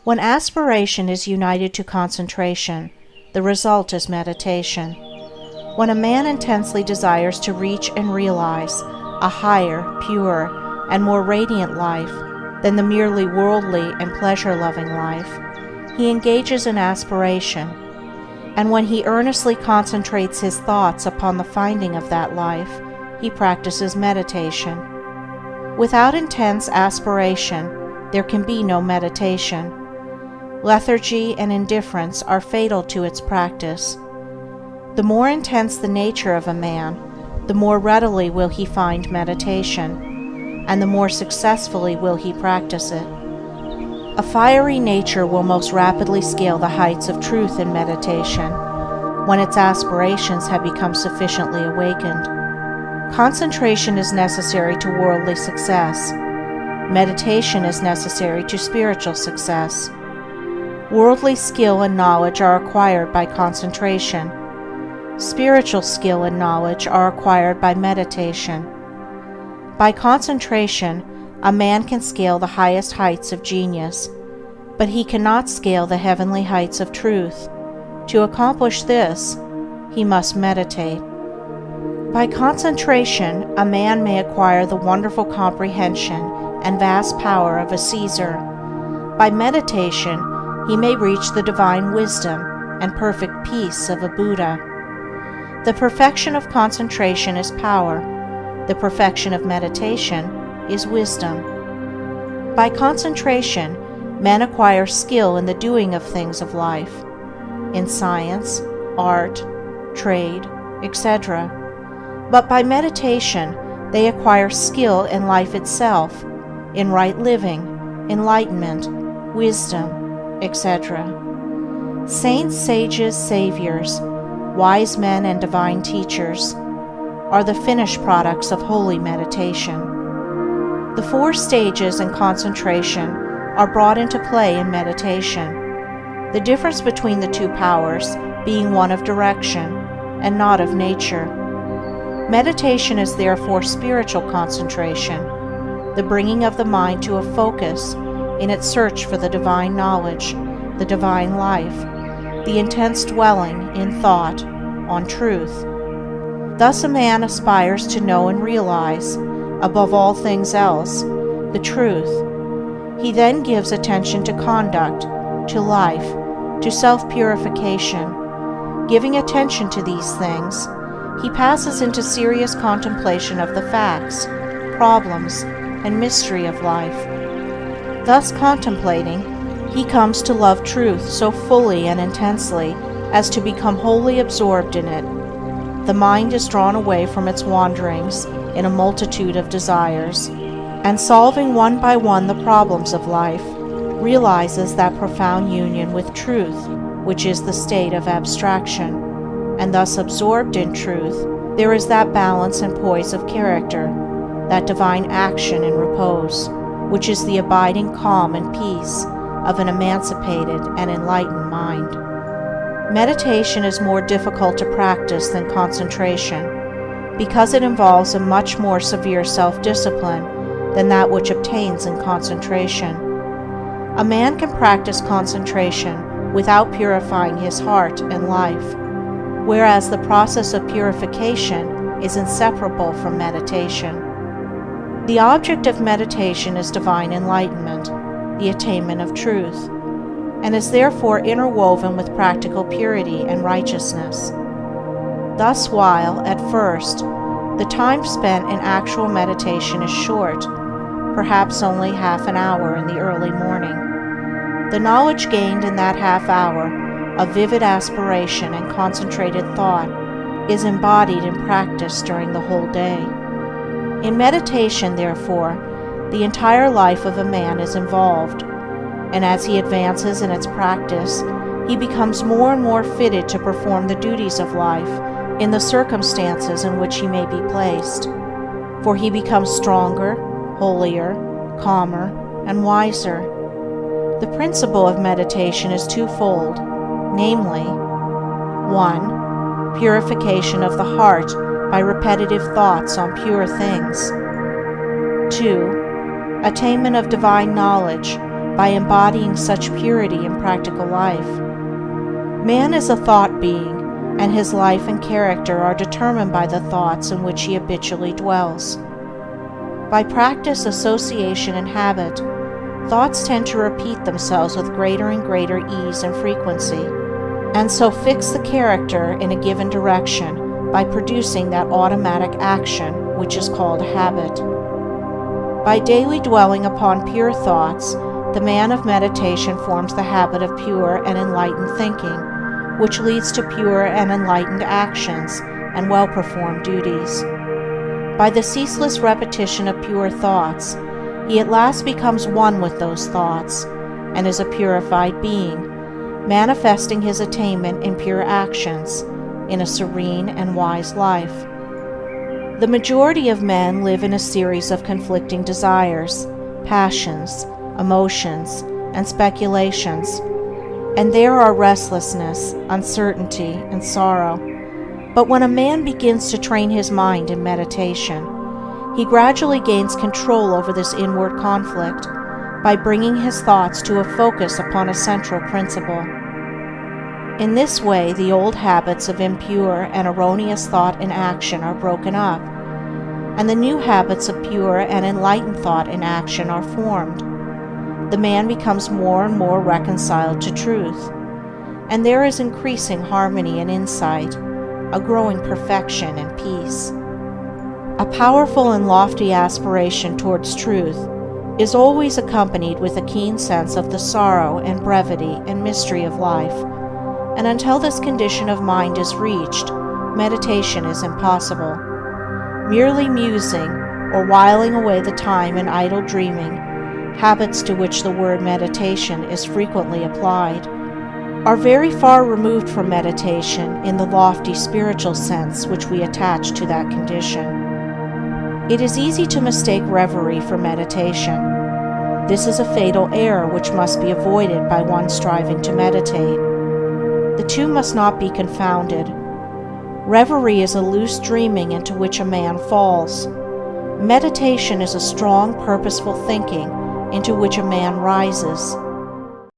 When aspiration is united to concentration, the result is meditation. When a man intensely desires to reach and realize a higher, purer, and more radiant life than the merely worldly and pleasure-loving life, he engages in aspiration, and when he earnestly concentrates his thoughts upon the finding of that life, he practices meditation. Without intense aspiration, there can be no meditation. Lethargy and indifference are fatal to its practice. The more intense the nature of a man, the more readily will he find meditation, and the more successfully will he practice it. A fiery nature will most rapidly scale the heights of truth in meditation, when its aspirations have become sufficiently awakened. Concentration is necessary to worldly success. Meditation is necessary to spiritual success. Worldly skill and knowledge are acquired by concentration. Spiritual skill and knowledge are acquired by meditation. By concentration, a man can scale the highest heights of genius, but he cannot scale the heavenly heights of truth. To accomplish this, he must meditate. By concentration, a man may acquire the wonderful comprehension and vast power of a Caesar. By meditation, he may reach the divine wisdom and perfect peace of a Buddha. The perfection of concentration is power. The perfection of meditation is wisdom. By concentration, men acquire skill in the doing of things of life, in science, art, trade, etc. But by meditation, they acquire skill in life itself, in right living, enlightenment, wisdom, etc. Saints, sages, saviors, wise men, and divine teachers are the finished products of holy meditation. The 4 stages in concentration are brought into play in meditation, the difference between the 2 powers being one of direction and not of nature. Meditation is therefore spiritual concentration, the bringing of the mind to a focus in its search for the divine knowledge, the divine life, the intense dwelling in thought on truth. Thus a man aspires to know and realize, above all things else, the truth. He then gives attention to conduct, to life, to self-purification. Giving attention to these things, he passes into serious contemplation of the facts, problems, and mystery of life. Thus contemplating, he comes to love truth so fully and intensely as to become wholly absorbed in it. The mind is drawn away from its wanderings in a multitude of desires, and solving one by one the problems of life, realizes that profound union with truth, which is the state of abstraction, and thus absorbed in truth, there is that balance and poise of character, that divine action and repose, which is the abiding calm and peace of an emancipated and enlightened mind. Meditation is more difficult to practice than concentration, because it involves a much more severe self-discipline than that which obtains in concentration. A man can practice concentration without purifying his heart and life, whereas the process of purification is inseparable from meditation. The object of meditation is divine enlightenment, the attainment of truth, and is therefore interwoven with practical purity and righteousness. Thus, while, at first, the time spent in actual meditation is short, perhaps only half an hour in the early morning, the knowledge gained in that half hour of vivid aspiration and concentrated thought is embodied in practice during the whole day. In meditation, therefore, the entire life of a man is involved, and as he advances in its practice, he becomes more and more fitted to perform the duties of life in the circumstances in which he may be placed, for he becomes stronger, holier, calmer, and wiser. The principle of meditation is twofold, namely, 1. Purification of the heart by repetitive thoughts on pure things. 2. Attainment of divine knowledge by embodying such purity in practical life. Man is a thought being, and his life and character are determined by the thoughts in which he habitually dwells. By practice, association, and habit, thoughts tend to repeat themselves with greater and greater ease and frequency, and so fix the character in a given direction by producing that automatic action which is called habit. By daily dwelling upon pure thoughts, the man of meditation forms the habit of pure and enlightened thinking, which leads to pure and enlightened actions and well-performed duties. By the ceaseless repetition of pure thoughts, he at last becomes one with those thoughts, and is a purified being, manifesting his attainment in pure actions, in a serene and wise life. The majority of men live in a series of conflicting desires, passions, emotions, and speculations, and there are restlessness, uncertainty, and sorrow. But when a man begins to train his mind in meditation, he gradually gains control over this inward conflict by bringing his thoughts to a focus upon a central principle. In this way, the old habits of impure and erroneous thought and action are broken up, and the new habits of pure and enlightened thought and action are formed. The man becomes more and more reconciled to truth, and there is increasing harmony and insight, a growing perfection and peace. A powerful and lofty aspiration towards truth is always accompanied with a keen sense of the sorrow and brevity and mystery of life, and until this condition of mind is reached, meditation is impossible. Merely musing, or whiling away the time in idle dreaming, habits to which the word meditation is frequently applied, are very far removed from meditation in the lofty spiritual sense which we attach to that condition. It is easy to mistake reverie for meditation. This is a fatal error which must be avoided by one striving to meditate. The two must not be confounded. Reverie is a loose dreaming into which a man falls. Meditation is a strong, purposeful thinking into which a man rises.